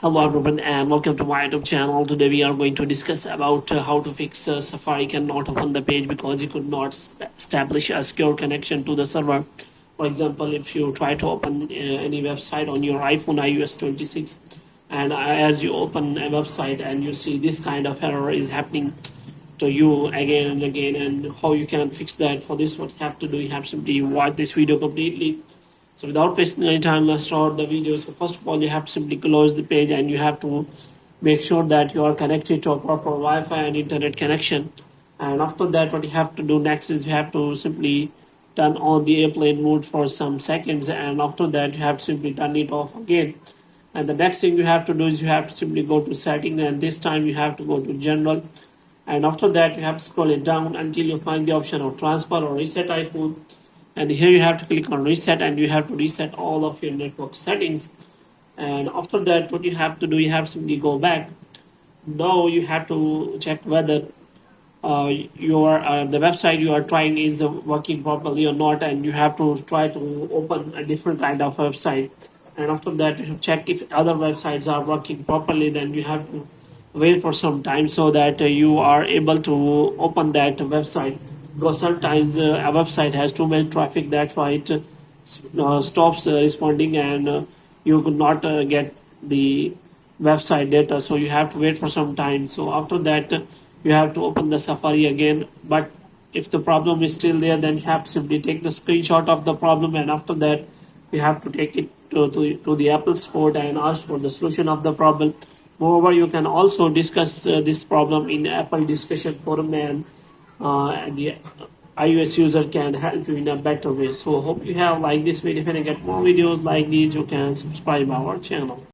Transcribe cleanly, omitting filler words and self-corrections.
Hello everyone and welcome to my YouTube channel. Today we are going to discuss about how to fix Safari cannot open the page because you could not establish a secure connection to the server. For example, if you try to open any website on your iPhone iOS 26 and as you open a website and you see this kind of error is happening to you again and again, and how you can fix that. For this, what you have to do, you have to simply watch this video completely. So without wasting any time, let's start the video. So first of all, you have to simply close the page and you have to make sure that you are connected to a proper Wi-Fi and internet connection. And after that, what you have to do next is you have to simply turn on the airplane mode for some seconds, and after that you have to simply turn it off again. And the next thing you have to do is you have to simply go to setting, and this time you have to go to general, and after that you have to scroll it down until you find the option of transfer or reset iPhone, and here you have to click on reset and you have to reset all of your network settings. And after that, what you have to do, you have to simply go back. Now you have to check whether the website you are trying is working properly or not, and you have to try to open a different kind of website. And after that, you have to check if other websites are working properly. Then you have to wait for some time so that you are able to open that website, because sometimes a website has too much traffic. That's why it stops responding, and you could not get the website data, so you have to wait for some time. So after that, you have to open the Safari again. But if the problem is still there, then you have to simply take the screenshot of the problem, and after that you have to take it to the Apple support and ask for the solution of the problem. Moreover, you can also discuss this problem in Apple discussion forum, and the iOS user can help you in a better way. So hope you have liked this video. If you get more videos like these, you can subscribe our channel.